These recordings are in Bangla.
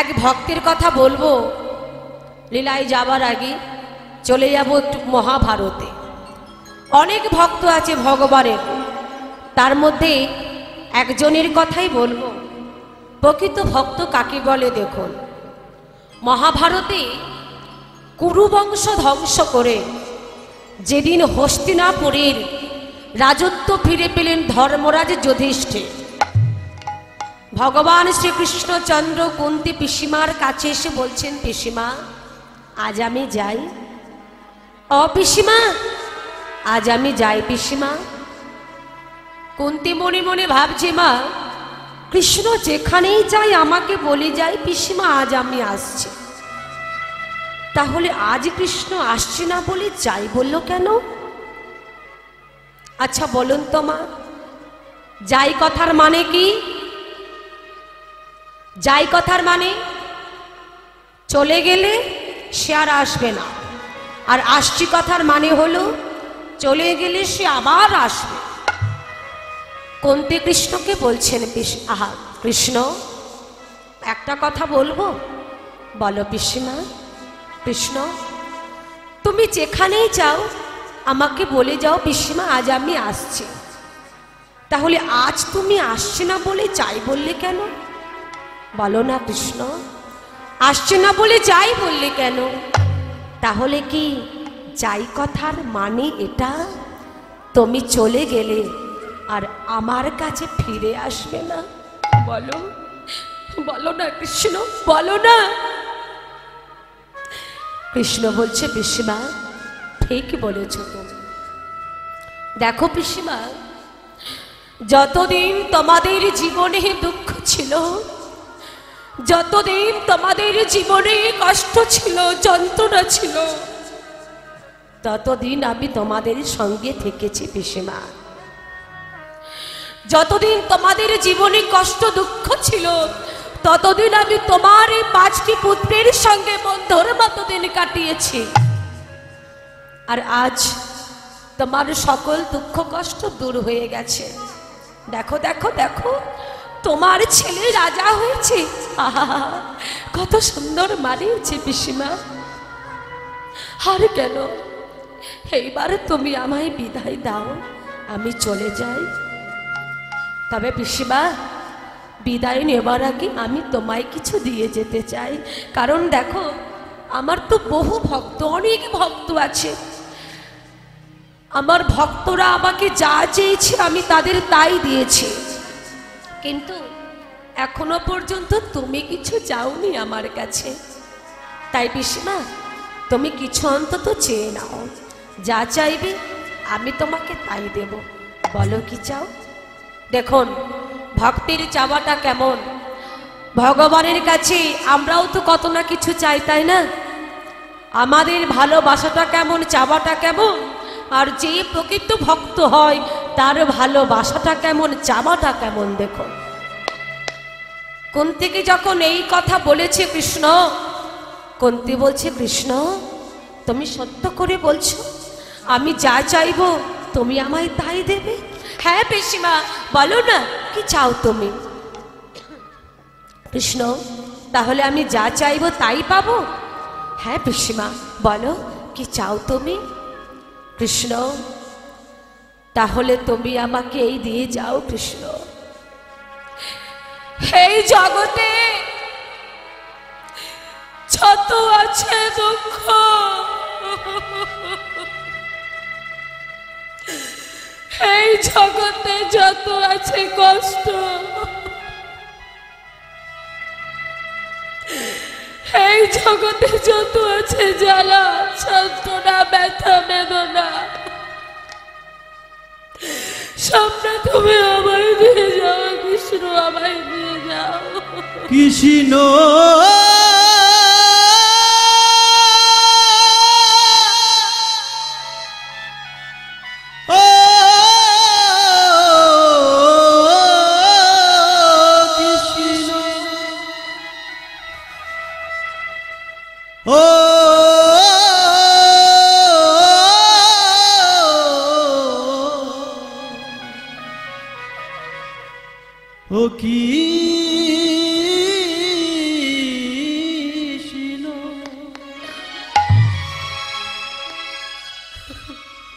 এক ভক্তের কথা বলবো, লীলায় যাবার আগে চলে যাব একটু মহাভারতে। অনেক ভক্ত আছে ভগবানের, তার মধ্যে একজনের কথাই বলবো। প্রকৃত ভক্ত কাকে বলে দেখুন। মহাভারতে কুরুবংশ ধ্বংস করে যেদিন হস্তিনাপুরের রাজত্ব ফিরে পেলেন ধর্মরাজ যুধিষ্ঠির, ভগবান শ্রীকৃষ্ণচন্দ্র কুন্তি পিসিমার কাছে এসে বলছেন, পিসিমা আজ আমি যাই। ও পিসিমা আজ আমি যাই পিসিমা। কুন্তি মনে মনে ভাবছে, মা কৃষ্ণ যেখানেই যাই আমাকে বলে যায় পিসিমা আজ আমি আসছি। তাহলে আজ কৃষ্ণ আসছে না বলে যাই বলল কেন? আচ্ছা বলুন তো মা, যাই কথার মানে কি? যাই কথার মানে চলে গেলে সে আর আসবে না, আর আসছি কথার মানে হলো চলে গেলে সে আবার আসবে। কুন্তি কৃষ্ণকে বলছেন, আহা কৃষ্ণ একটা কথা বলবো। বলো পিসিমা। কৃষ্ণ তুমি যেখানেই যাও আমাকে বলে যাও পিসিমা আজ আমি আসছি। তাহলে আজ তুমি আসছে না বলে যাই বললে কেন? বলো না কৃষ্ণ, আসছে না বলে যাই বললে কেন? তাহলে কি যাই কথার মানে এটা তুমি চলে গেলে আর আমার কাছে ফিরে আসবে না? বলো, বলো না কৃষ্ণ, বলো না। কৃষ্ণ বলছে, পিসিমা ঠিক বলেছ তুমি। দেখো পিসিমা, যতদিন তোমাদের জীবনে দুঃখ ছিল, যতদিন তোমাদের জীবনে কষ্ট ছিল, যন্ত্রণা ছিল, ততদিন আমি তোমাদের সঙ্গে থেকেছি পিসিমা। যতদিন তোমাদের জীবনে কষ্ট দুঃখ ছিল, ততদিন আমি তোমার এই 5টি পুত্রের সঙ্গে বন্ধুর মতো দিন কাটিয়েছি। আর আজ তোমার সকল দুঃখ কষ্ট দূর হয়ে গেছে। দেখো দেখো দেখো, তোমার ছেলে রাজা হয়েছে। আহা কত সুন্দর মানিয়েছে পিসিমা। আর কেন, এইবার তুমি আমায় বিদায় দাও, আমি চলে যাই। তবে পিসিমা বিদায় নেবার আগে আমি তোমায় কিছু দিয়ে যেতে চাই। কারণ দেখো আমার তো বহু ভক্ত, অনেক ভক্ত আছে। আমার ভক্তরা আমাকে যা চেয়েছে আমি তাদের তাই দিয়েছি, কিন্তু এখনো পর্যন্ত তুমি কিছু চাওনি আমার কাছে। তাই পিসিমা তুমি কিছু অন্তত চেয়ে নাও, যা চাইবে আমি তোমাকে তাই দেব। বলো কি চাও? দেখুন ভক্তির চাওয়াটা কেমন। ভগবানের কাছে আমরাও তো কত না কিছু চাই, তাই না? আমাদের ভালোবাসাটা কেমন, চাওয়াটা কেমন, আর যে প্রকৃত ভক্ত হয় তার ভালোবাসাটা কেমন, চাওয়াটা কেমন। দেখুন কুন্তিকে যখন এই কথা বলেছে কৃষ্ণ, কুন্তি বলছে, কৃষ্ণ তুমি সত্য করে বলছো আমি যা চাইবো তুমি আমায় তাই দেবে? হ্যাঁ পিসিমা, বলো না কি চাও তুমি? কৃষ্ণ তাহলে আমি যা চাইবো তাই পাবো? হ্যাঁ পিসিমা, বলো কি চাও তুমি? কৃষ্ণ তাহলে তুমি আমাকে এই দিয়ে যাও। কৃষ্ণ এই জগতে যত আছে দুঃখ, এই জগতে যত আছে কষ্ট, এই জগতে যত আছে জ্বালা যন্ত্রণা ব্যথা বেদনা, সবটা তুমি আমায় দিয়ে যাও কৃষ্ণ, আমায় দিয়ে যাও কৃষ্ণ। ও কি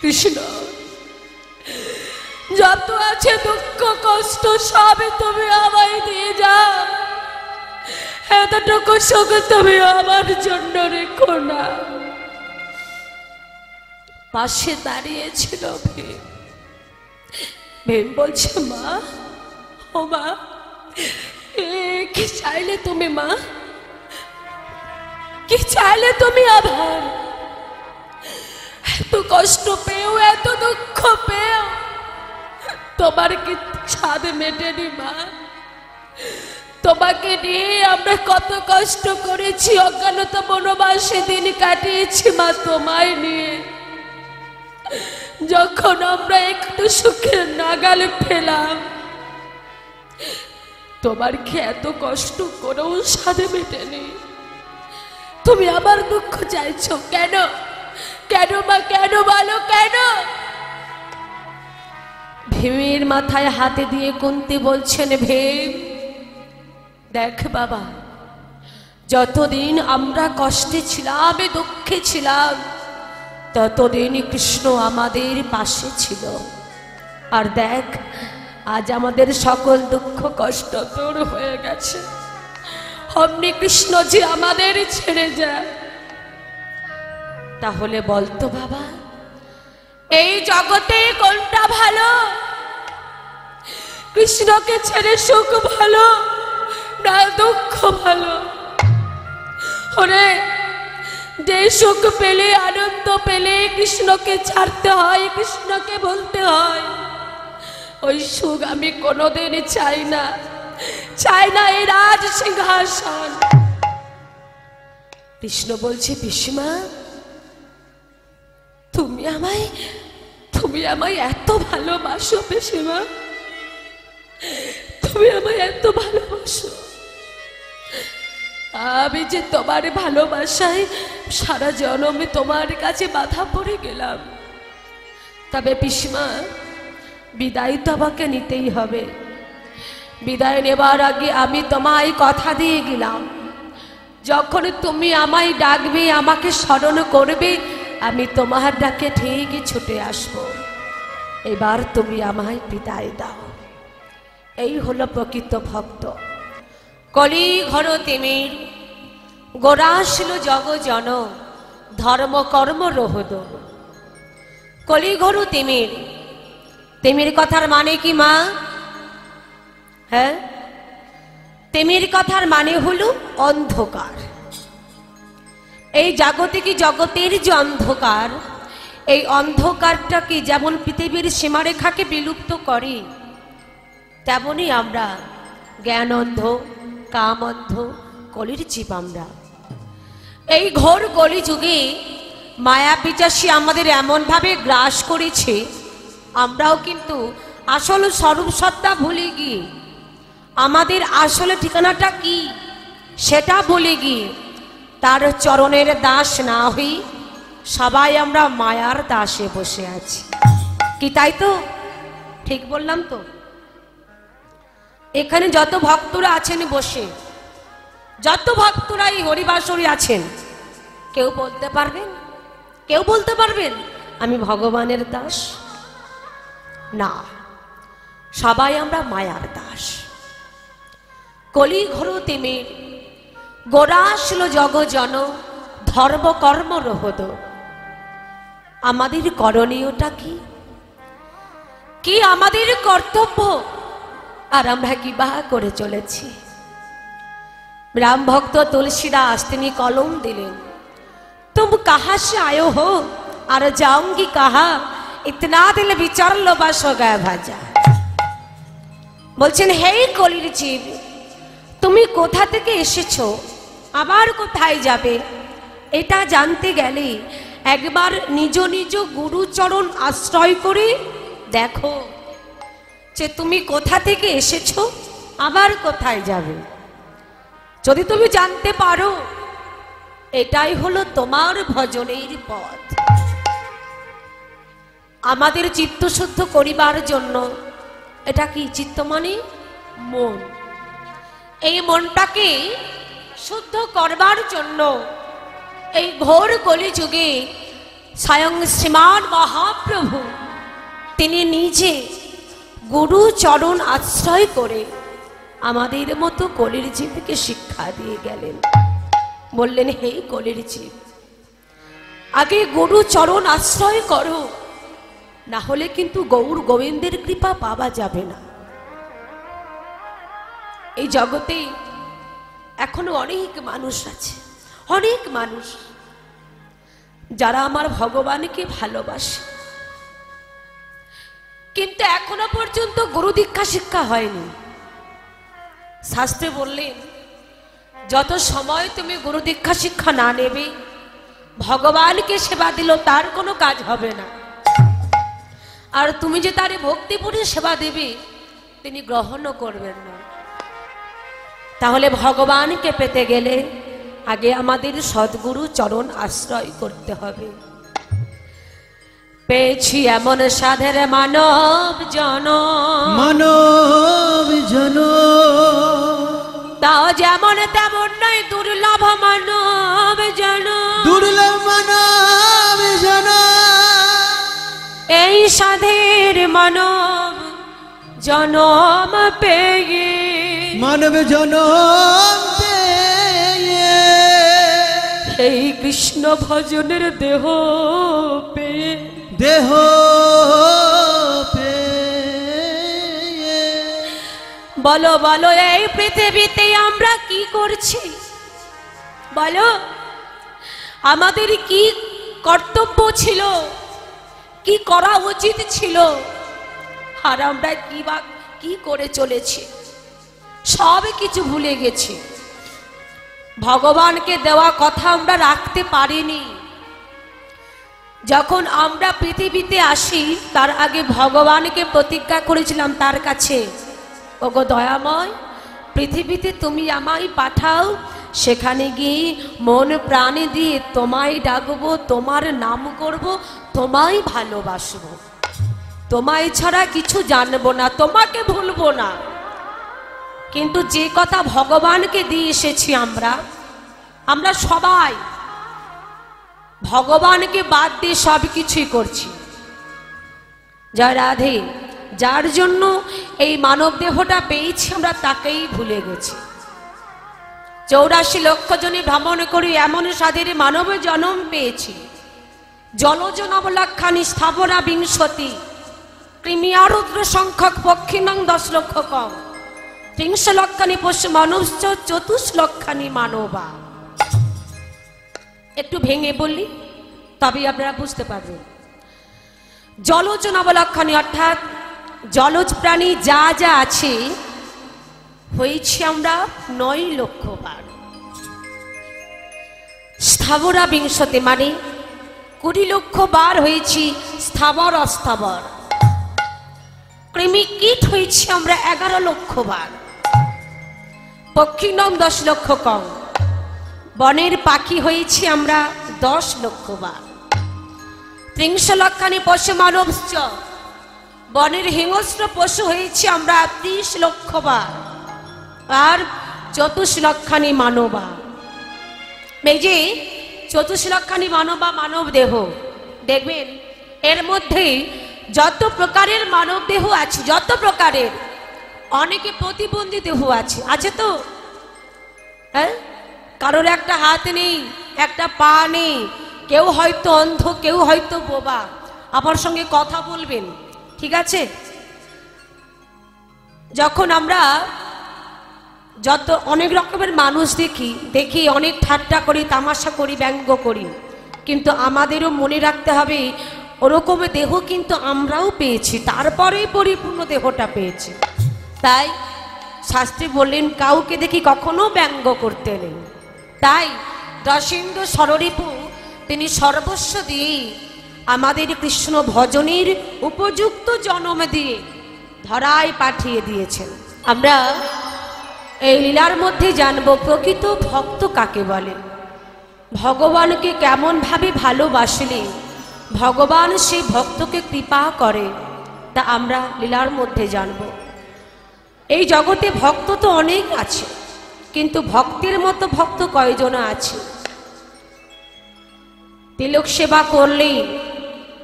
কৃষ্ণ, যত আছে দুঃখ কষ্ট সবই তুমি আমায় দিয়ে যাও, এতটুকু সুখ তুমি আমার জন্য রেখো না। পাশে দাঁড়িয়েছিল ভীম। ভীম বলছে, মা, ও মা, কি চাইলে তুমি মা? কি চাইলে তুমি? আবার এত কষ্ট পেও, এত দুঃখ পেও, তোমার কি ছাদ মেটেনি মা? তোমাকে নিয়ে আমরা কত কষ্ট করেছি, অজ্ঞানতা বনবাসে দিন কাটিয়েছি মা তোমায় নিয়ে। যখন আমরা একটু সুখের নাগালে পেলাম, তোমার কি এত কষ্ট করেও সাধে মেটেনি? তুমি আবার দুঃখ চাইছো কেন? কেন মা, কেন বলো, কেন? ভীমের মাথায় হাতে দিয়ে কুন্তি বলছেন, ভীম দেখ বাবা, যতদিন আমরা কষ্টে ছিলাম, দুঃখে ছিলাম, ততদিন কৃষ্ণ আমাদের পাশে ছিল। আর দেখ, আজ আমাদের সকল দুঃখ কষ্ট দূর হয়ে গেছে। অমনি কৃষ্ণ যে আমাদের ছেড়ে যায়। তাহলে বলতো বাবা, এই জগতে কোনটা ভালো? কৃষ্ণকে ছেড়ে সুখ ভালো না দুঃখ ভালো? ওরে, যে সুখ পেলে, আনন্দ পেলে কৃষ্ণকে ছাড়তে হয়, কৃষ্ণকে বলতে হয়, ওই সুখ আমি কোনোদিন চাই না। চাই না এই রাজ সিংহাসন। কৃষ্ণ বলছে, পিসিমা, তুমি আমায় এত ভালোবাসো পিসিমা, তুমি আমায় এত ভালোবাসো। আমি যে তোমার ভালোবাসায় সারা জন্মে তোমার কাছে বাধা পড়ে গেলাম। তবে পিসিমা, বিদায় তো আমাকে নিতেই হবে। বিদায় নেবার আগে আমি তোমায় কথা দিয়ে গেলাম, যখন তুমি আমায় ডাকবে, আমাকে স্মরণ করবে, আমি তোমার ডাকে ঠিকই ছুটে আসব। এবার তুমি আমায় বিদায় দাও। এই হলো প্রকৃত ভক্ত। কলি ঘর তিমির, গোরাশিল জগ জন, ধর্ম কর্ম রহদ। কলি ঘর তিমির, তিমির কথার মানে কি মা? হ্যাঁ, তিমির কথার মানে হলো অন্ধকার। এই জাগতিক জগতের যে অন্ধকার, এই অন্ধকারটাকে যেমন পৃথিবীর সীমারেখাকে বিলুপ্ত করে, তেমনি আমরা জ্ঞান অন্ধ, কাম অন্ধ, কলির জীব আমরা। এই ঘোর কলি যুগে মায়া পিচাসী আমাদের এমনভাবে গ্রাস করেছে, আমরাও কিন্তু আসল স্বরূপ সত্তা ভুলে গিয়ে, আমাদের আসলে ঠিকানাটা কি সেটা ভুলে গিয়ে, তার চরণের দাস না হই সবাই আমরা মায়ার দাসে বসে আছি। কি তাই তো? ঠিক বললাম তো? এখানে যত ভক্তরা আছেন বসে, যত ভক্তরা এই হরিবাসরে আছেন, কেউ বলতে পারবেন, কেউ বলতে পারবেন আমি ভগবানের দাস? না, সবাই আমরা মায়ার দাস। কলি ঘোর তিমির, গোরাশিল জগ জন, ধর্ম কর্ম রহদ। আমাদের করণীয়টা কি? কি আমাদের কর্তব্য? আর আমরা কি বা করে চলেছি? রাম ভক্ত তুলসীদাস তিনি কলম দিলেন, तुम कहाँ से आयो हो और जाऊंगी कहाँ, इतना दिल विचार लो बस हो गया भाजा। বলছেন, হে কলির জীব, তুমি কোথা থেকে এসেছো, আবার কোথায় যাবে, এটা জানতে গেলে একবার নিজ নিজ গুরুচরণ আশ্রয় করে দেখো যে তুমি কোথা থেকে এসেছো, আবার কোথায় যাবে। যদি তুমি জানতে পারো, এটাই হলো তোমার ভজনের পথ। আমাদের চিত্ত শুদ্ধ করিবার জন্য, এটা কি চিত্ত মানে? মন। এই মনটাকে শুদ্ধ করবার জন্য এই ঘোর কলিযুগে স্বয়ং শ্রীমান মহাপ্রভু তিনি নিজে গুরু চরণ আশ্রয় করে আমাদের মতো কলির জীবকে শিক্ষা দিয়ে গেলেন। বললেন, হে কলির জীব, আগে গুরু চরণ আশ্রয় করো, না হলে কিন্তু গৌর গোবিন্দের কৃপা পাওয়া যাবে না। এই জগতে এখনো অনেক মানুষ আছে, অনেক মানুষ যারা আমার ভগবানকে ভালোবাসে, কিন্তু এখনো পর্যন্ত গুরু দীক্ষা শিক্ষা হয়নি। শাস্ত্রে বললেন, যত সময় তুমি গুরু দীক্ষা শিক্ষা না নেবে, ভগবানকে সেবা দিল তার কোনো কাজ হবে না। আর তুমি যে তারে ভক্তিপূর্ণ সেবা দেবে, তিনি গ্রহণও করবেন না। তাহলে ভগবানকে পেতে গেলে আগে আমাদের সদ্গুরু চরণ আশ্রয় করতে হবে। পেয়েছি এমন সাধের মানব জন, তাও যেমন তেমন নয় দুর্লভ মানব জন, এই সাধের মানব জনম পেয়ে, মানব জনম পেয়ে, এই কৃষ্ণ ভজনের দেহ পেয়ে, দেহ পেয়ে। বলো বলো, এই পৃথিবীতে আমরা কি করছি বলো? আমাদের কি কর্তব্য ছিল, কি করা উচিত ছিল, আর আমরা কি করে চলেছি? সব কিছু ভুলে গেছি। ভগবানকে দেওয়া কথা আমরা রাখতে পারিনি। যখন আমরা পৃথিবীতে আসি তার আগে ভগবানকে প্রতিজ্ঞা করেছিলাম তার কাছে, ওগো দয়াময়, পৃথিবীতে তুমি আমায় পাঠাও, সেখানে গিয়ে মন প্রাণ দিয়ে তোমায় ডাকবো, তোমার নাম করব, তোমায় ভালোবাসবো, তোমায় ছাড়া কিছু জানবো না, তোমাকে ভুলবো না। কিন্তু যে কথা ভগবানকে দিয়ে এসেছি আমরা সবাই ভগবানকে বাদ দিয়ে সব কিছুই করছি। জয় রাধে। যার জন্য এই মানব দেহটা পেয়েছি আমরা তাকেই ভুলে গেছি। 84 লক্ষ জনে ভ্রমণ করি এমন সাধের মানব জন্ম পেয়েছি। জলজনবলাক্ষানি স্থাবরা বিংশতি, কৃমিয়ারুদ্র সংখ্যক পক্ষিণং 10 লক্ষ কম, 30 লক্ষানি পশু মনুষ্য 24 লক্ষানি মানবা। একটু ভেঙে বললি তবে আপনারা বুঝতে পারবেন। জলজ নবলক্ষণী অর্থাৎ জলজ প্রাণী যা যা আছে হয়েছি আমরা 9 লক্ষ বার। স্থাবরা বিংশতে মানে 20 লক্ষ বার হয়েছি স্থাবর অস্থাবর। কৃমি কীট হয়েছি আমরা 11 লক্ষ বার। পক্ষিণম 10 লক্ষ কম, বনের পাখি হয়েছি আমরা 10 লক্ষ বার। 30 লক্ষানি পশু মানবশ্চ, বনের হিংস্র পশু হয়েছি আমরা 30 লক্ষ বার। আর 24 লক্ষানি মানবা। এই যে 24 লক্ষানি মানবা মানব দেহ, দেখবেন এর মধ্যে যত প্রকারের মানব দেহ আছে, যত প্রকারের, অনেকে প্রতিবন্ধী দেহ আছে, আছে তো? হ্যাঁ, কারোর একটা হাত নেই, একটা পা নেই, কেউ হয়তো অন্ধ, কেউ হয়তো বোবা। আমার সঙ্গে কথা বলবেন, ঠিক আছে? যখন আমরা যত অনেক রকমের মানুষ দেখি অনেক ঠাট্টা করি, তামাশা করি, ব্যঙ্গ করি, কিন্তু আমাদেরও মনে রাখতে হবে ওরকম দেহ কিন্তু আমরাও পেয়েছি, তারপরেই পরিপূর্ণ দেহটা পেয়েছি। তাই শাস্ত্রী বললেন কাউকে দেখি কখনো ব্যঙ্গ করতে নেই। তাই দশেন্দ্র সররিপু তিনি সর্বস্ব দিয়ে আমাদের কৃষ্ণ ভজনের উপযুক্ত জন্ম দিয়ে ধরায় পাঠিয়ে দিয়েছেন। আমরা এই লীলার মধ্যে জানবো প্রকৃত ভক্ত কাকে বলে, ভগবানকে কেমন ভাবে ভালোবাসলে ভগবান সেই ভক্তকে কৃপা করে, তা আমরা লীলার মধ্যে জানব। এই জগতে ভক্ত তো অনেক আছে, কিন্তু ভক্তের মতো ভক্ত কয়জন আছে? তিলক সেবা করলেই,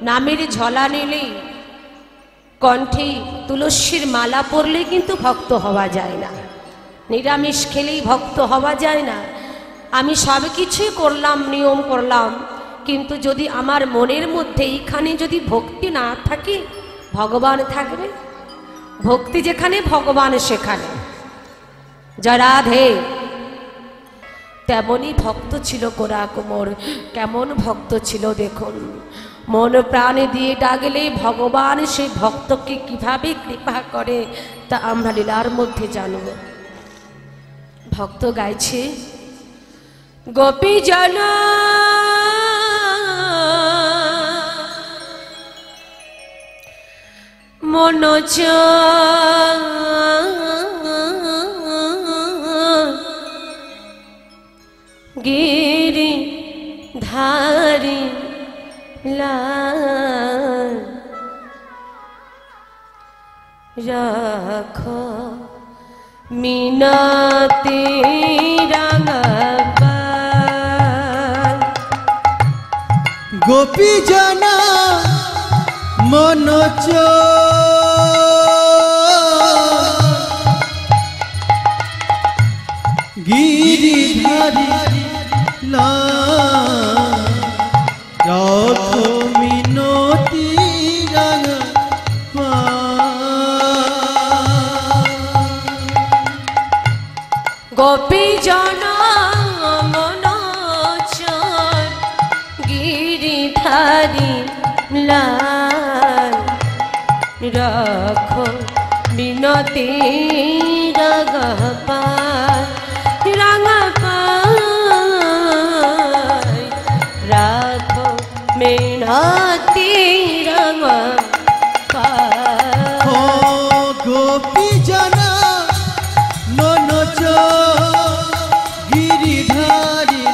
নামের ঝলা নিলেই, কণ্ঠে তুলসীর মালা পরলেই কিন্তু ভক্ত হওয়া যায় না। নিরামিষ খেলেই ভক্ত হওয়া যায় না। আমি সব কিছুই করলাম, নিয়ম করলাম, কিন্তু যদি আমার মনের মধ্যে এইখানে যদি ভক্তি না থাকে, ভগবান থাকবে? ভক্তি যেখানে, ভগবান সেখানে। জয় রাধে। তেমনই ভক্ত ছিল গোরা কুমোর। কেমন ভক্ত ছিল দেখুন, মন প্রাণে দিয়ে ডাকলে ভগবান সেই ভক্তকে কিভাবে কৃপা করে তা আমরা লীলার মধ্যে জানব। ভক্ত গাইছে, গোপী জন মনোজ গিরি ধারি রাখো মিনতি রাঙাপাল। গোপী জনা মনোজ গিরিধারী রাখো মিনতি গোপী জন মনোচর গিরিধারী লাল রাখো মিনতি রাঙাপাল। রাঙাপাল রাখো মিনতি রাঙাপাল। গোপী জনা মনোজ গিরিধারী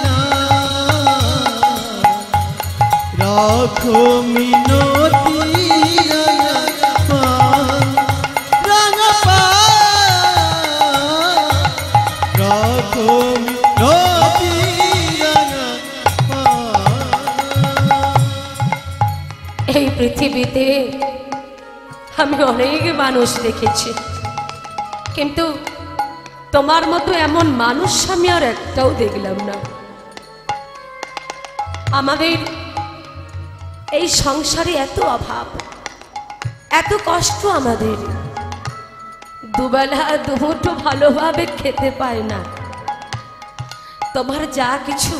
রাখো মিনতি এই পৃথিবীতে আমি অনেক মানুষ দেখেছি, কিন্তু তোমার মতো এমন মানুষ আমি আর একটাও দেখলাম না। আমাদের এই সংসারে এত অভাব, এত কষ্ট, আমাদের দুবেলা দুমুঠো ভালোভাবে খেতে পায় না। তোমার যা কিছু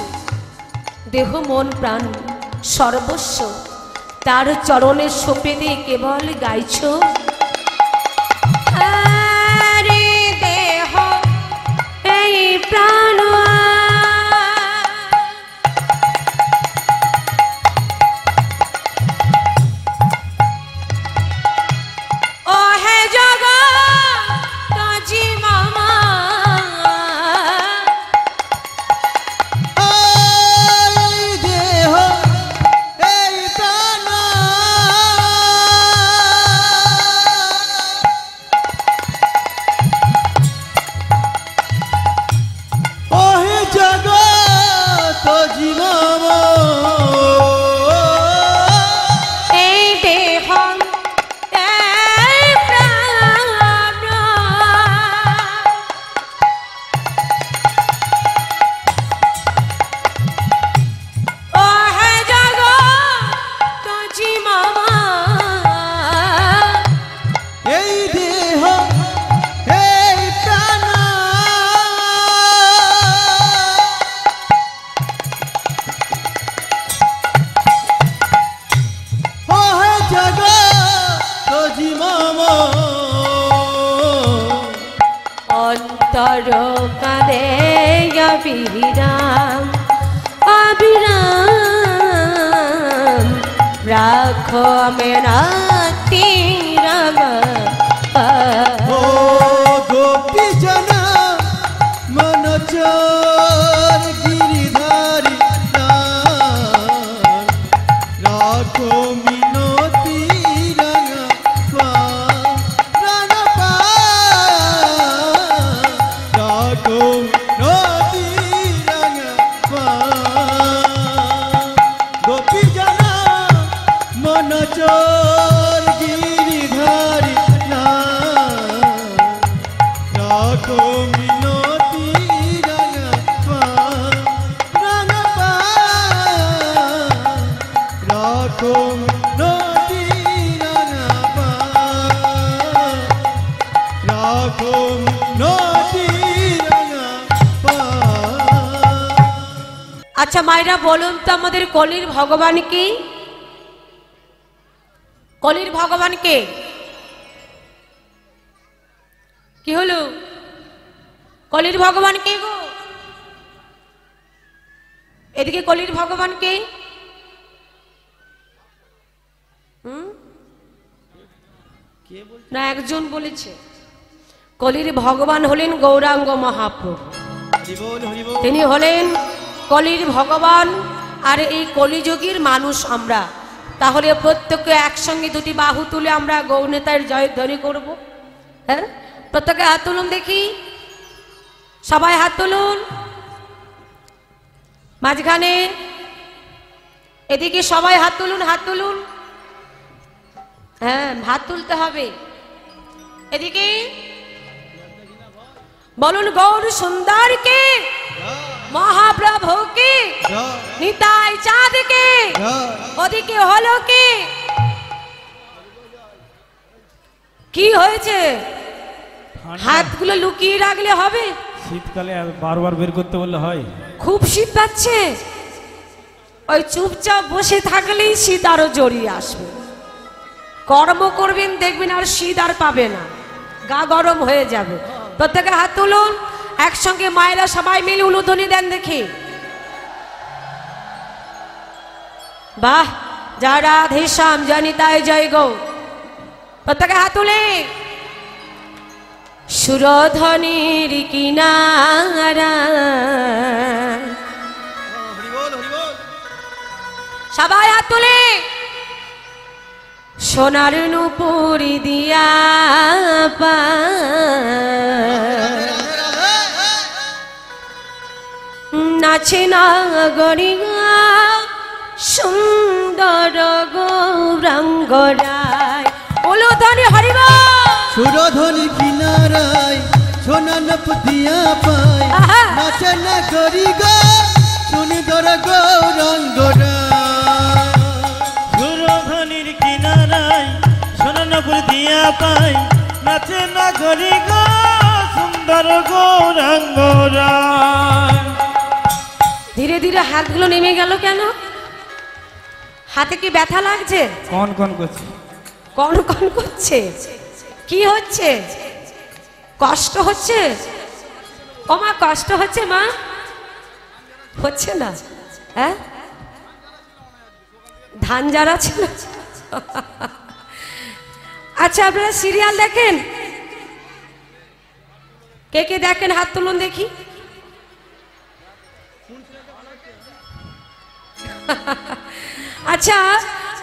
দেহ মন প্রাণ সর্বস্ব তার চরণে সঁপে দিয়ে কেবল গাইছো, আরে দেহ এই প্রাণ ও হে জগৎ জীবমা কাঁদে অবিরাম অবিরাম রাখো মিনতি রাঙাপাল। গোপী জনা মনোজ গিরিধারী রাখো মিনতি রাঙাপাল। আচ্ছা মায়েরা বলুন তো আমাদের কলির ভগবান কি? কলির ভগবান কে? কি হলো? কলির ভগবান কে গো? এদিকে কলির ভগবান কে? না একজন বলেছে কলির ভগবান হলেন গৌরাঙ্গ মহাপ্রভু। তিনি হলেন কলির ভগবান আর এই কলিযুগের মানুষ আমরা। তাহলে প্রত্যেকে একসঙ্গে দুটি বাহু তুলে আমরা গৌনেতার জয়ধ্বনি করব। হ্যাঁ, প্রত্যেকে হাত তুলুন দেখি, সবাই হাত তুলুন। মাঝখানে এদিকে সবাই হাত তুলুন, হাত তুলুন। হ্যাঁ, হাত তুলতে হবে। এদিকে বলুন গৌর সুন্দর কে, মহাপ্রভু কে, নিতাই চাঁদ কে, ওদিকে হলো কে? কি হয়েছে? হাতগুলো লুকিয়ে রাখলে হবে? শীতকালে বারবার বের করতে বললে হয়? খুব শীত পাচ্ছে, ওই চুপচাপ বসে থাকলেই শীত আরো জড়িয়ে আসবে। কর্ম করবেন দেখবেন আর শীত আর পাবে না, গা গরম হয়ে যাবে। প্রত্যেকে হাত তুলুন, একসঙ্গে মায়েরা সবাই মিলে উলুধ্বনি দেন দেখি। বাহ, জয় রাধে শ্যাম, জয় নিতাই জয় গো। প্রত্যেকে হাত তুলে সুরধ্বনির কিনারা সবাই হাত তুলে সোনার নুপুরি দিয়া পা নাচে না গরিয়া সুন্দর গৌরাঙ্গ রায়। উলুধ্বনি হরিবা। সুরধ্বনি কিনারায় সোনা নপতিয়া পায়, নাচে না গরি গো সুন্দর গৌরাঙ্গ রায়। সুরধ্বনির কিনারায় সোনা নপতিয়া পায়, নাচে না গরি গো সুন্দর গৌরাঙ্গ রায়। ধীরে ধীরে হাতগুলো নেমে গেল কেন? হাতে কি ব্যথা লাগছে? কন কন করছে। কন কন করছে? কি হচ্ছে? কষ্ট হচ্ছে? ও মা, কষ্ট হচ্ছে মা? হচ্ছে না? হ্যাঁ, ধান যারা ছিল। আচ্ছা, আপনারা সিরিয়াল দেখেন? কে কে দেখেন হাত তুলুন দেখি। আচ্ছা,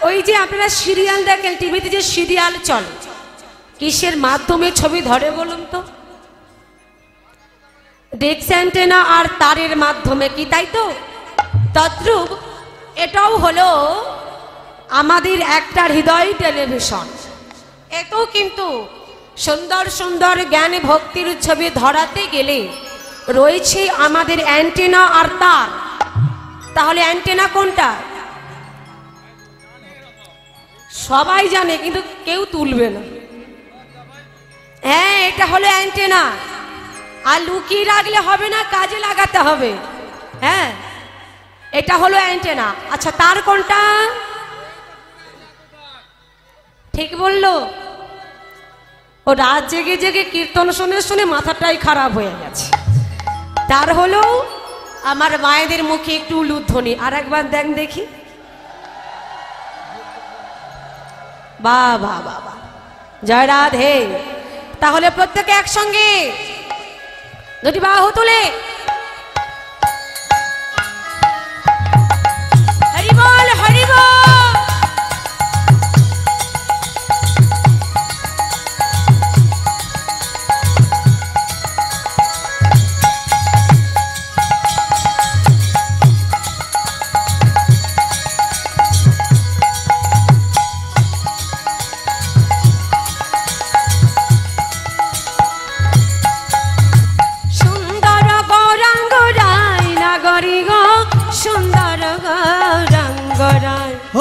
ওই যে আপনারা সিরিয়াল দেখেন, টিভিতে যে সিরিয়াল চলে, কিসের মাধ্যমে ছবি ধরে বলুন তো? ডেস্ক অ্যান্টেনা আর তারের মাধ্যমে, কি তাই তো? তদ্রূপ এটাও হলো আমাদের একটা হৃদয় টেলিভিশন। এতেও কিন্তু সুন্দর সুন্দর জ্ঞান ভক্তির ছবি ধরাতে গেলে রয়েছে আমাদের অ্যান্টেনা আর তার। তাহলে অ্যান্টেনা কোনটা? সবাই জানে কিন্তু কেউ তুলবে না। হ্যাঁ, এটা হলো অ্যান্টেনা। আর লুকিয়ে রাখলে হবে না, কাজে লাগাতে হবে। হ্যাঁ, এটা হলো অ্যান্টেনা। আচ্ছা, তার কোনটা? ঠিক বললো। ও রাত জেগে জেগে কীর্তন শুনে শুনে মাথাটাই খারাপ হয়ে গেছে। তার হলো আমার মায়েদের মুখে একটু উলুধ্বনি। আর একবার দেখ দেখি। বাহ বাহ বাহ বাহ, জয় রাধে। তাহলে প্রত্যেকে একসঙ্গে দুটি বাহু তুলে হরি বল, হরি বল।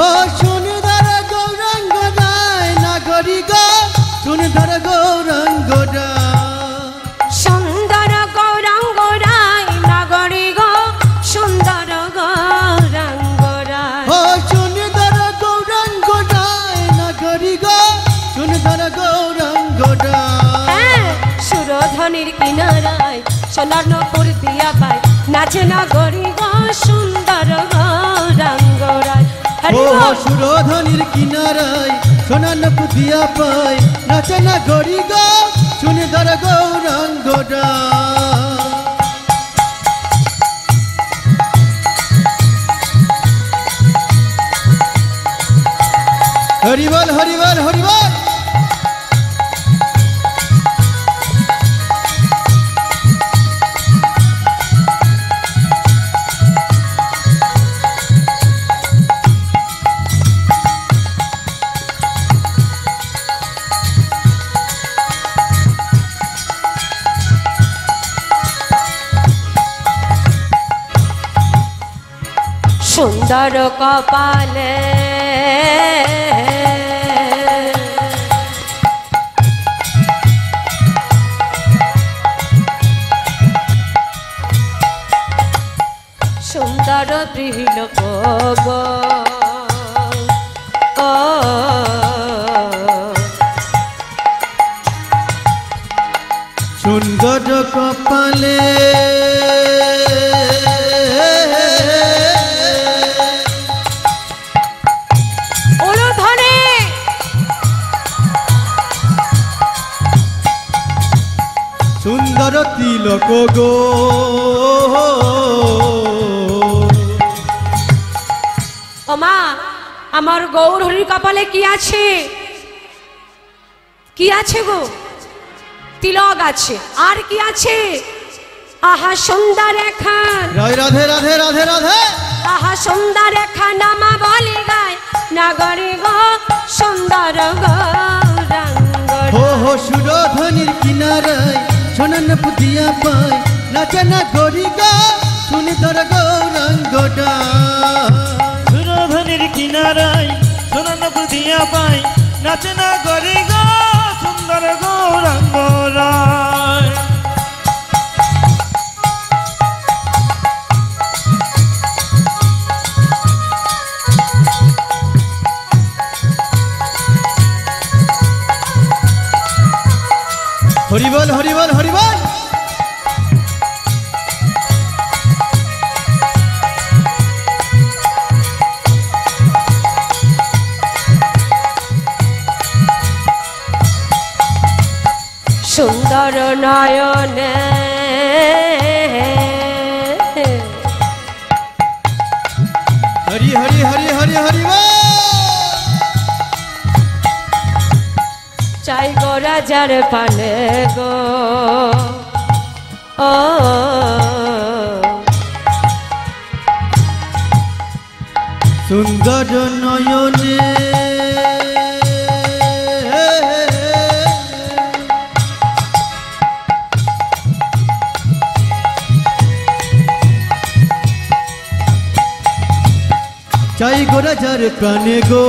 ও সুন্দর গৌরাঙ্গ রায়, নাগরি গো সুন্দর গৌরাঙ্গ রায়। সুন্দর গৌরাঙ্গ রায়, নাগরি গো সুন্দর গৌরাঙ্গ সোনার নপুর দিয়া পায় নাচে না গরি গো সুন্দর গৌরাঙ্গ রায়। হরি ও বল। সুরধনির কিনারায় সোনান পুতিয়া পায় নাচে না গরি গো সুন্দর গৌরাঙ্গরা। হরিবল হরিবল হরিবল। সুন্দর কপালে সুন্দর ত্রিলোক গো ও সুন্দর কপালে উলুধ্বনি সুন্দর তিলক গো ও মা আমার গৌর হরির কপালে কি আছে? কি আছে গো? তিলক আছে। আর কি আছে? আহা সুন্দর এখান রায় রাধে রাধে রাধে রাধে। আহা সুন্দর এখান নামা বলি গায় নাগরি গো সুন্দর গৌরাঙ্গ হো সুরধনির কিনারায় সোনান পুতিয়া পায় নাচে না গরি গো সুন্দর গৌরাঙ্গরা। সুরধনির কিনারায় সোনান দিয়া পাই নাচে না গরি গো সুন্দর গৌরাঙ্গ রায়। হরিবল হরিবল হরিবল। সুন্দর নয়নে হরি হরি হরি হরি হরিবল। চাই গো রাজার পানে গো ও সুন্দর নয়নে চাই গো রাজার প্রাণে গো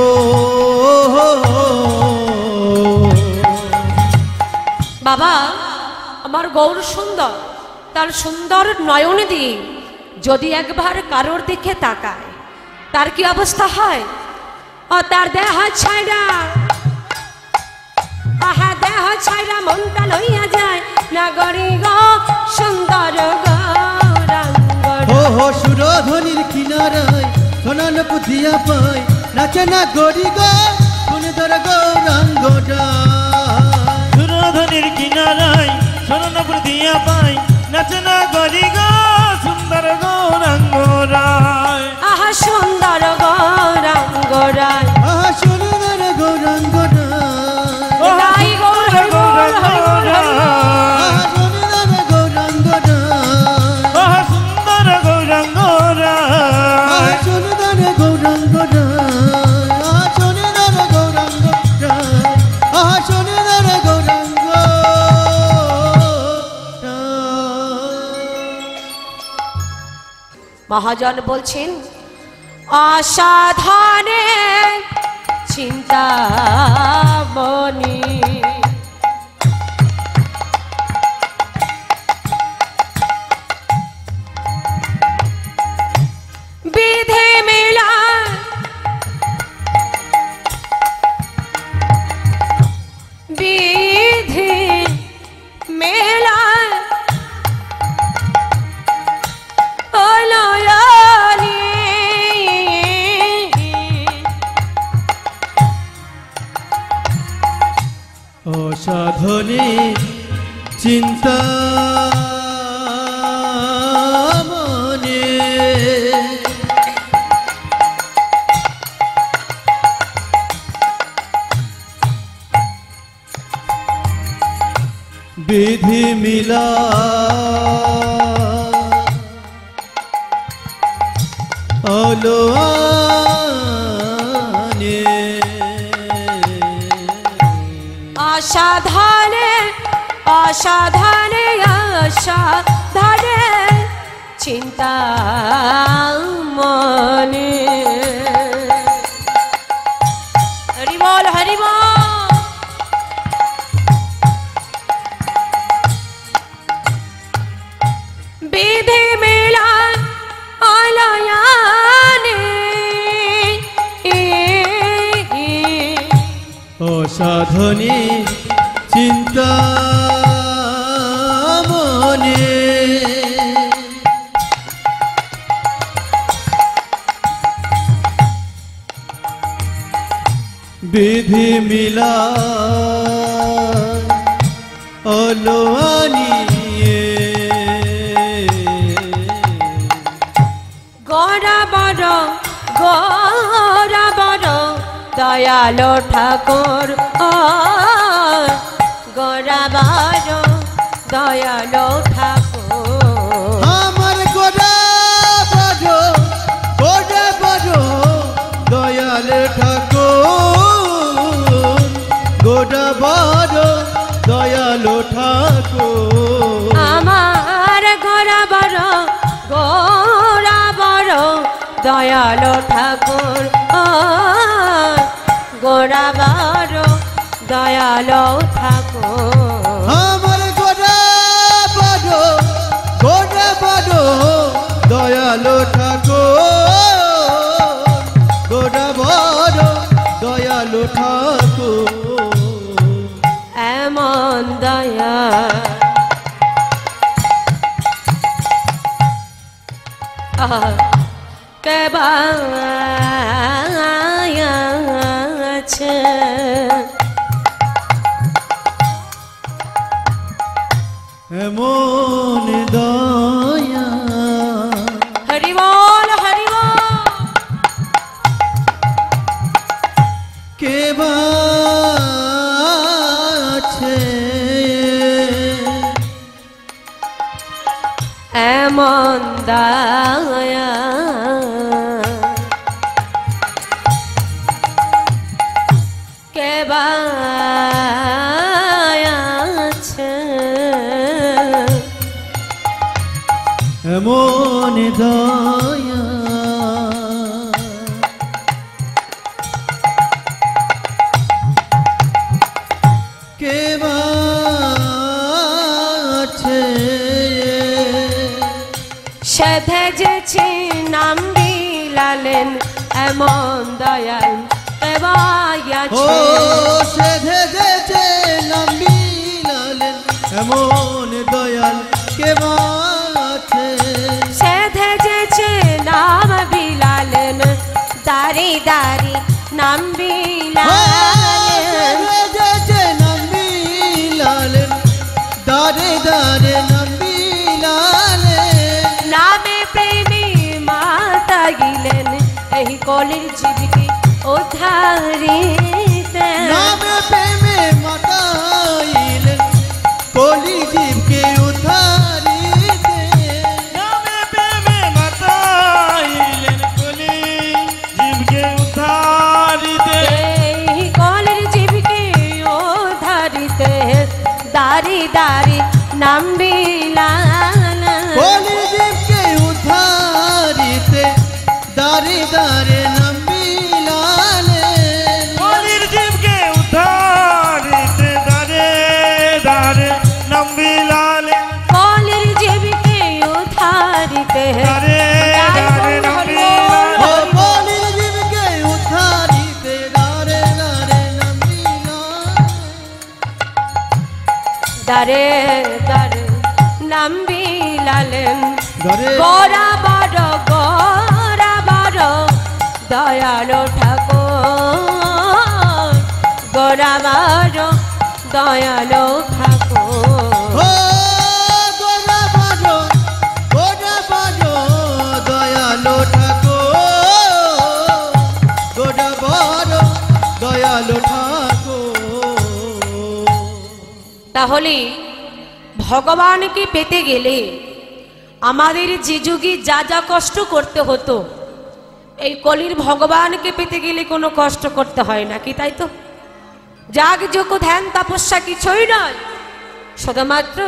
বাবা আমার গৌর সুন্দর, তার সুন্দর নয়নে দিয়ে যদি একবার কারোর দিকে তাকায় তার কি অবস্থা হয়? ও তার দেহ ছাইরা আহা দেহ ছাইরা মনটা লইয়া যায় নাগরি গো সুন্দর গৌরাঙ্গ হো সুরধনির কিনারায় সোনান পুতিয়া পায় নাচে না গরি গো সুন্দর গৌরাঙ্গরা। সুরধনির কিনারায় সোনান দিয়া পাই নাচে না গরি গো সুন্দর গৌরাঙ্গ রায়। আহা সুন্দর গৌরাঙ্গ রায়। আহা সুন্দর গৌরাঙ্গরা। গাই গৌর হরি বল, হরি বল, হরি বল। আহা সুন্দর গৌরাঙ্গরা। আহা সুন্দর গৌরাঙ্গ রায়। আহা সুন্দর গৌরাঙ্গরা। আহা সুন্দর গৌরাঙ্গরা। আহা সুন্দর গৌরাঙ্গরা। মহাজন বলছেন অসাধানে চিন্তামণি বিধে মেলা বিধি মেলা অসাধনে চিন্তা মনে বিধি মিলা অলোয়ানে অসাধনে অসাধনে অসাধনে চিন্তা মনে হরি বল হরি বল বিধি মেলা অলয়ানে অসাধনে চিন্তা মনে বিধি মিলা অলোয়ানিয়ে গড়া বড় দয়ালো ঠাকুর গড়া বড় দয়ালো ঠাকুর আমার গোড়া বড় দয়াল ঠাকুর গোড়া বড় দয়াল ঠাকুর আমার গড়া বড় দয়ালো ঠাকুর গোড়া বড় দয়ালো ঠাকুর আমার গোড়া বড় দয়াল ঠাকুর গোড়া বড় দয়াল ঠাকুর এমন দয়া আছে এমন দয়া হরি বল হরি বল কে বা আছে এমন দয়া কে বা আছে এমন দয়া কে বা আছে সেধেছে নাম বিলালেন এমন দয়াল ও সেধেছে নাম বিলালেন এমন দয়াল কে বা আছে সেধেছে নাম বিলালেন দারি দারি নাম বিলালেন সেধেছে নাম বিলালেন দারে দারে নাম বিলালেন নামে প্রেমী মাতা গিলেন এই কলির জীবকে উদ্ধারিতে নামে প্রেমে মাতাইলেন কলি জীবকে উদ্ধারিতে নামে প্রেমে মাতাইলেন কলি জীবকে উদ্ধারিতে এই কলির জীবকে উদ্ধারিতে দারি দারি নাম বিলালেন কলি জীবকে উদ্ধারিতে দারে দারে নাম বিলালেন কলির জীবকে উদ্ধারিতে দারে দারে নাম বিলালেন কলির জীবকে উদ্ধারিতে দারে দারে নাম বিলালেন ও কলির জীবকে উদ্ধারিতে দারে দারে নাম বিলালেন দারে দারে নাম বিলালেন দারে গোরা বড় দয়ালো ঠাকুর গোরা বড় দয়ালো ঠাকুর। ও গোড়া বাজো দয়ালো ঠাকুর, গোড়া বাজো দয়ালো ঠাকুর। তাহলে ভগবানকে পেতে গেলে আমাদের যে যুগে যা যা কষ্ট করতে হতো, এই কলির ভগবানকে পেতে গেলে কোনো কষ্ট করতে হয় না, কি তাই তো? যাগ যোগ ধ্যান তপস্যা কিছুই নয়, শুধুমাত্র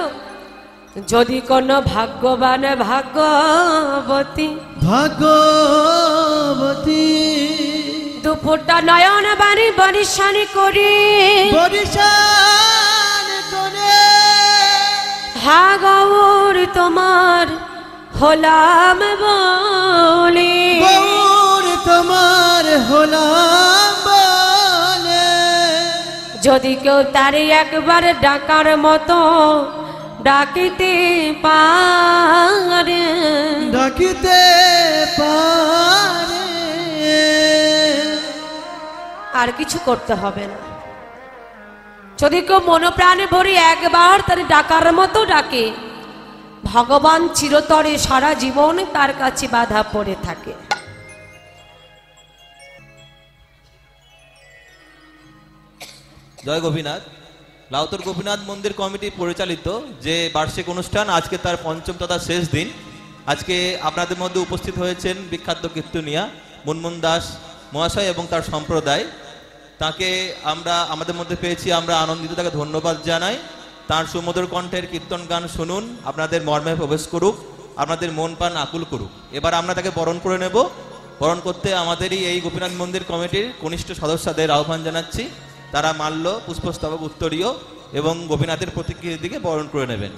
যদি কোনো ভাগ্যবান ভাগ্যবতী দুপুরটা নয়ন বাণী বরিশানি করি হা গৌর তোমার হলাম বলে, তোমার হলাম বলে, যদি কেউ তারে একবার ডাকার মতো ডাকিতে পারে, আর কিছু করতে হবে না। যদি কেউ মনোপ্রাণে ভরে একবার তার ডাকার মতো ডাকে, ভগবান চিরতরে সারা জীবন তার কাছে বাধা পড়ে থাকে। জয় গোপীনাথ। লাউতর গোপীনাথ মন্দির কমিটি পরিচালিত যে বার্ষিক অনুষ্ঠান, আজকে তার পঞ্চম তথা শেষ দিন। আজকে আপনাদের মধ্যে উপস্থিত হয়েছেন বিখ্যাত কীর্তনিয়া মুনমুন দাস মহাশয় এবং তার সম্প্রদায়। তাকে আমরা আমাদের মধ্যে পেয়েছি, আমরা আনন্দিত, তাকে ধন্যবাদ জানাই। তার সুমধুর কণ্ঠের কীর্তন গান শুনুন, আপনাদের মর্মে প্রবেশ করুক, আপনাদের মন প্রাণ আকুল করুক। এবার আমরা তাকে বরণ করে নেব। বরণ করতে আমাদেরই এই গোপীনাথ মন্দির কমিটির কনিষ্ঠ সদস্যদের আহ্বান জানাচ্ছি। তারা মাল্য, পুষ্পস্তবক, উত্তরীয় এবং গোপীনাথের প্রতিকৃতির দিকে বরণ করে নেবেন।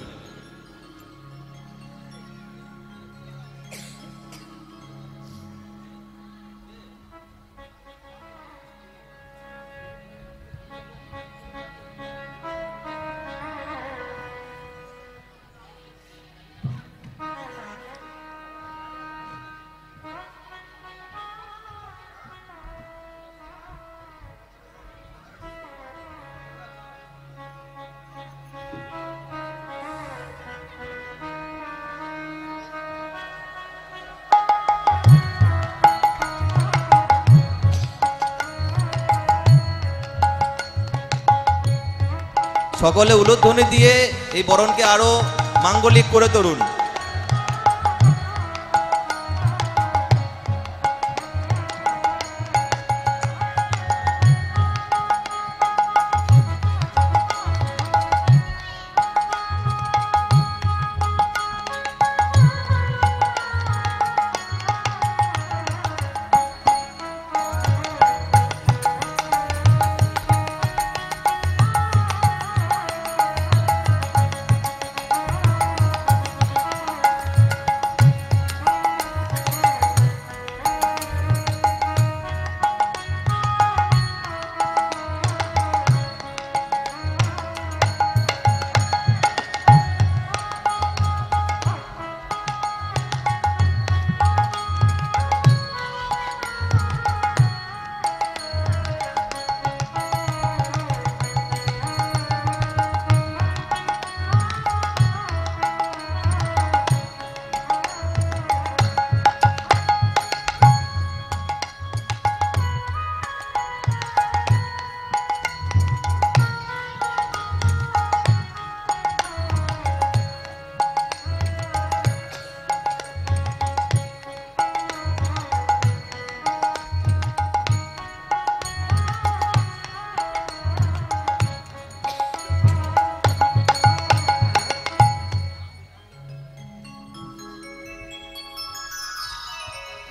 সকলে উলুধ্বনি দিয়ে এই বরণকে আরো মাঙ্গলিক করে তুলুন।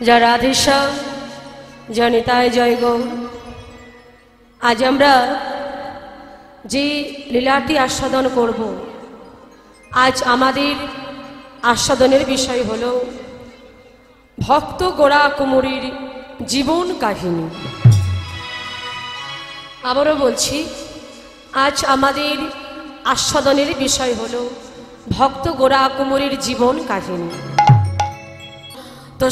জয় রাধেশ্যাম, জনিতায় জয় গৌর। আজ আমরা যে লীলাটি আস্বাদন করব, আজ আমাদের আস্বাদনের বিষয় হল ভক্ত গোড়া কুমুরির জীবন কাহিনী। আবারও বলছি, আজ আমাদের আস্বাদনের বিষয় হল ভক্ত গোড়া কুমুরির জীবন কাহিনী। তো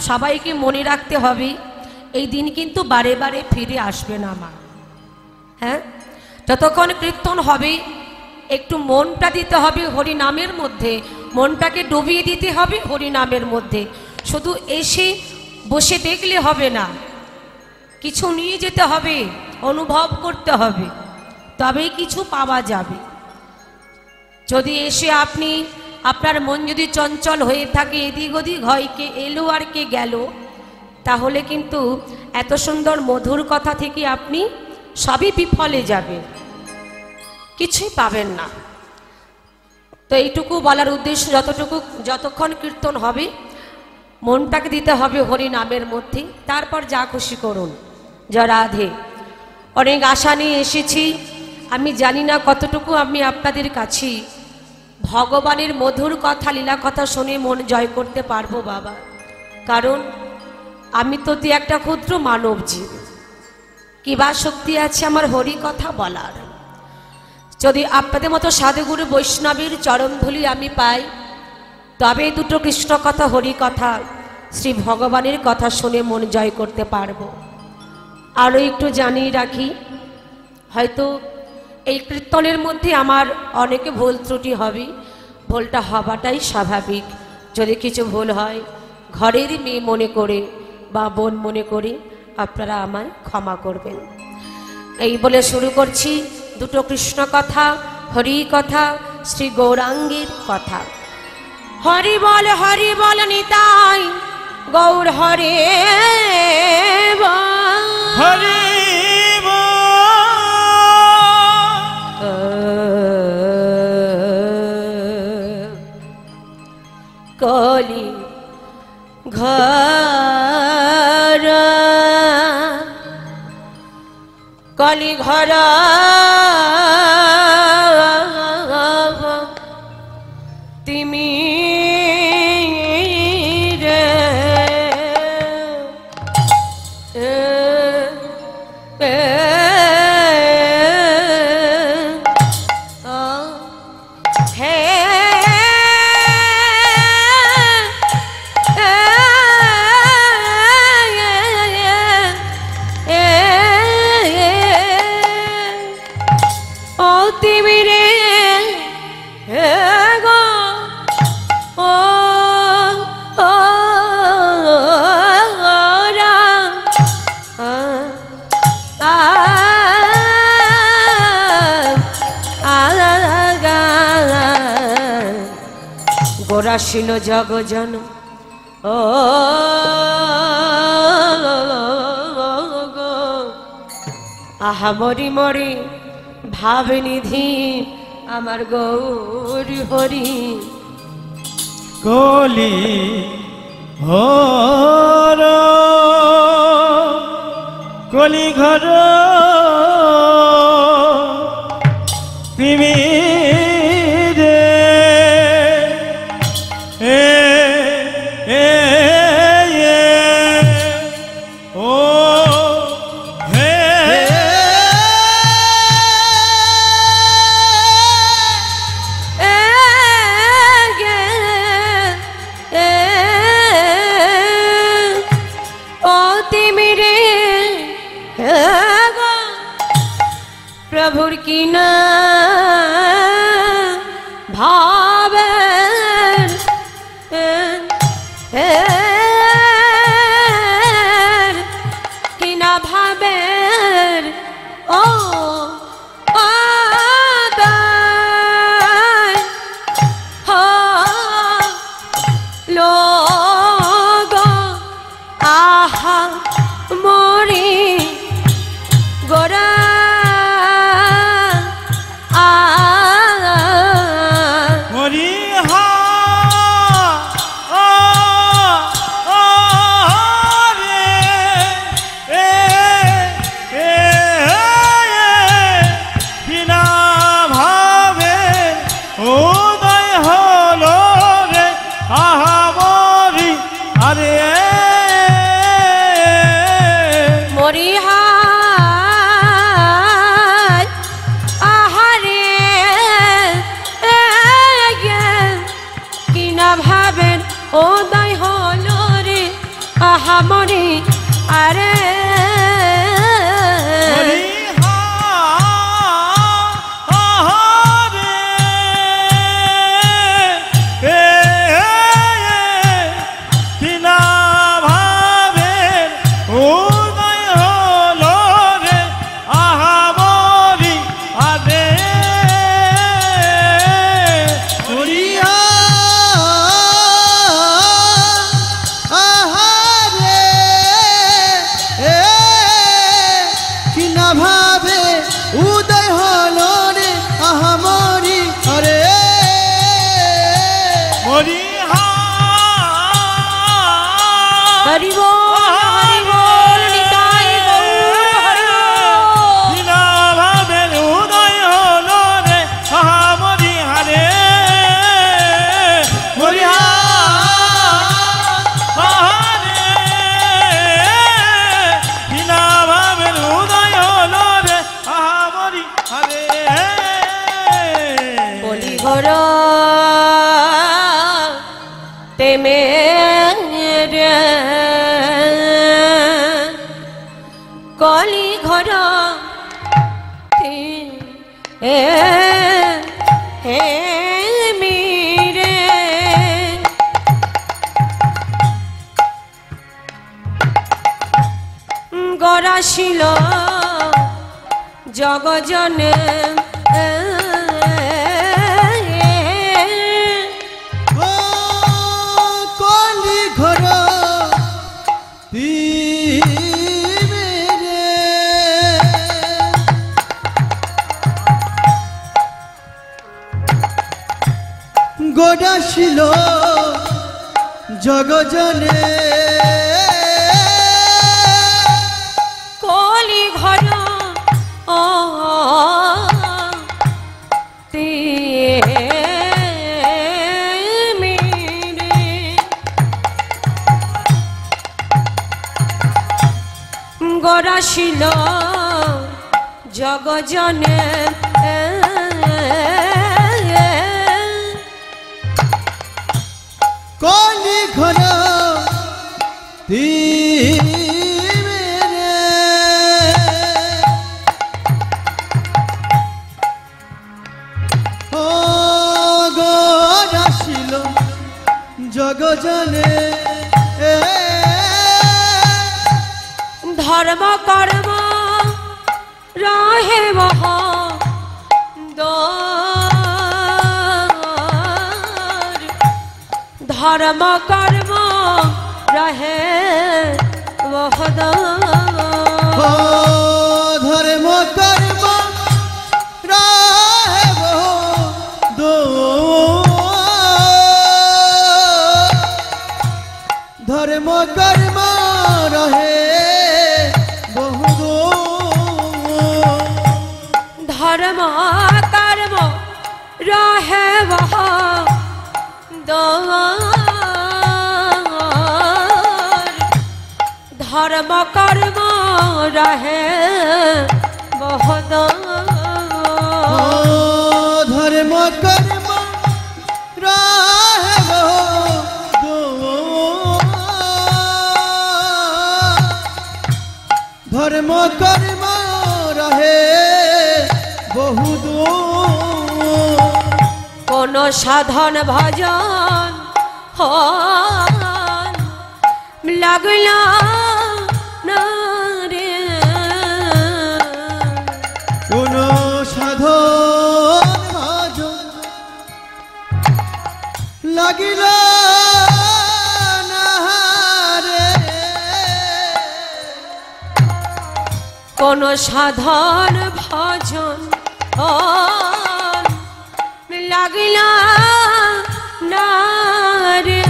সবাইকে মনে রাখতে হবে, এই দিন কিন্তু বারে বারে ফিরে আসবে না মা। হ্যাঁ, যতক্ষণ কীর্তন হবে একটু মনটা দিতে হবে হরি নামের মধ্যে, মনটাকে ডুবিয়ে দিতে হবে হরি নামের মধ্যে। শুধু এসে বসে দেখলে হবে না, কিছু নিয়ে যেতে হবে, অনুভব করতে হবে, তবেই কিছু পাওয়া যাবে। যদি এসে আপনি আপনার মন যদি চঞ্চল হয়ে থাকে, এদিক ওদিক হয়, কে এলো আর কে গেল, তাহলে কিন্তু এত সুন্দর মধুর কথা থেকে আপনি সবই বিফলে যাবে, কিছুই পাবেন না। তো এইটুকু বলার উদ্দেশ্য, যতক্ষণ কীর্তন হবে মনটাকে দিতে হবে হরি নামের মধ্যে, তারপর যা খুশি করুন। যা রাধে। অনেক আশা নিয়ে এসেছি, আমি জানি না কতটুকু আমি আপনাদের কাছে ভগবানের মধুর কথা, লীলা কথা শুনে মন জয় করতে পারবো বাবা, কারণ আমি তো একটা ক্ষুদ্র মানব জীব, কিবা শক্তি আছে আমার হরি কথা বলার। যদি আপনাদের মতো সাধুগুরু বৈষ্ণবের চরণধূলি আমি পাই, তবে দুটো কৃষ্ণ কথা, হরি কথা, শ্রী ভগবানের কথা শুনে মন জয় করতে পারবো। আরও একটু জানিয়ে রাখি, হয়তো এই কীর্তনের মধ্যে আমার অনেকে ভুল ত্রুটি হবে, ভুলটা হওয়াটাই স্বাভাবিক। যদি কিছু ভুল হয় ঘরেরই মেয়ে মনে করে বা বোন মনে করে আপনারা আমায় ক্ষমা করবেন। এই বলে শুরু করছি দুটো কৃষ্ণ কথা, হরি কথা, শ্রী গৌরাঙ্গের কথা। হরি বল নিতাই গৌর হরে বল, হরি কলি ঘর কলি ঘর তিমি রে গোরাশীল জগজন ও আহা মরি মরি ভাবে নিধি আমার গৌরী হরি। কলি হর কলি ঘর তুমি রে ও হে প্রভুর কি না ভাবে কি না ভাবে ও লোগ আহা মরি গোরা মরি আরে হরি বল নিতাই গৌর হরি বল। বিনা ভাবের উদয় হলো রে মহামরি হারে হারে বিনা ভাবের উদয় হলো রে মহামরি হারে বলি ঘর তেমে কলি ঘর হে মিরে গড়াশিল জগজনে ও কলি ঘর তিমেরে গড়াশিল জগজনে কলি ঘর গড়াশিল জগজনে কলি ঘর তিমেরে ও গড়াশিল জগজনে ধর্ম কর্ম রহে বহ ধর্ম কর্ম রহে বহদ ও ধর্ম কর্ম রাহেব দো ধর্ম কর্ম রহে বহু ধর্ম কর্ম রহে বহ ধর্ম কর্ম রহে বহদ ধর্ম কর্ম রাহেব দো ধর্ম কর্ম রহে বহু কোন সাধন ভজন লাগল না রে কোন সাধন ভজন লাগিল না রে কোন সাধন ভজন লাগিল না রে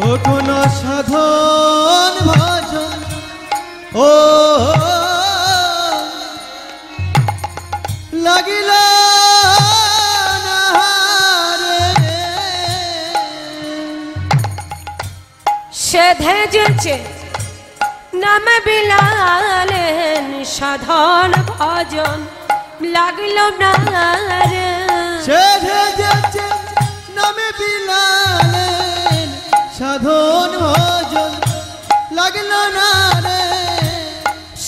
ও কোন সাধন ভজন ও লাগিল না রে সেধে যেছে নাম বিলালেন সাধন ভজন লাগল না রে সেধে যেছে নামে বিলালেন সাধন ভজন লাগল না রে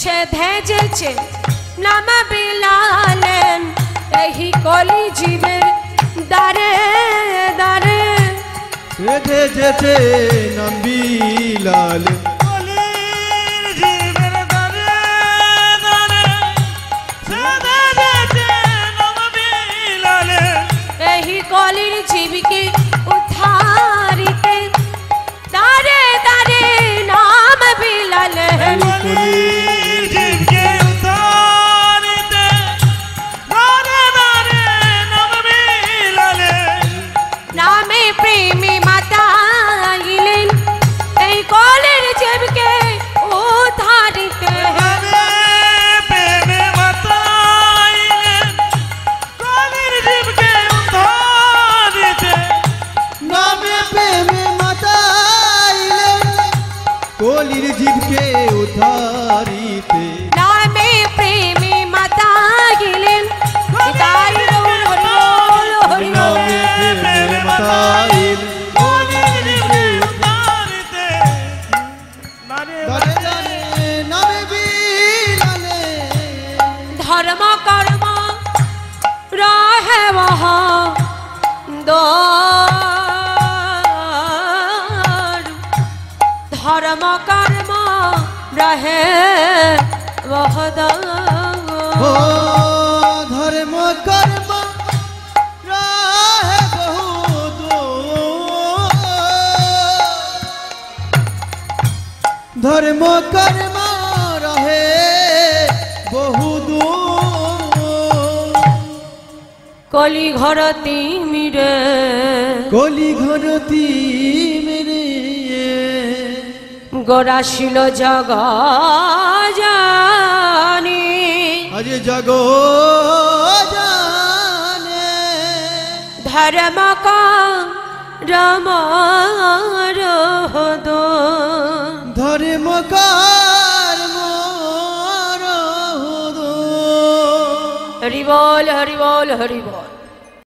সেধে যেছে নাম বিলালেন এই কলি জীবের দারে দারে সেধে যেছে নাম বিলালেন কলির জীবের দ্বারে দ্বারে সদা যেতে নাম বিলালে এই কলির জীবকে উদ্ধারিতে দারে দারে নাম বিলালেন কলির জীবকে উদ্ধারিতে দ্বারে দ্বারে নাম বিলালে নামে প্রেম কলির জীবকে উদ্ধারিতে নামে প্রেমে মাতা গেলেন তাই রৌল হরিবল হরিবল মাতাইল কলির জীবকে উদ্ধারিতে নারে দানে দানে নামে বিলালে ধর্ম কর্ম রহে বহ ধর্ম কর্ম রহে বহদর ও ধর্ম কর্ম রাহে বহুত ধর্ম কর্ম রহে বহুত কলি ঘর তিমিরে কলি ঘরতি মেরে গোরাশিল জগ জানি আজ জগ জানে ধর্ম রম রহদ ধর্ম কর্ম রহদ হরিবল হরিবল হরিবল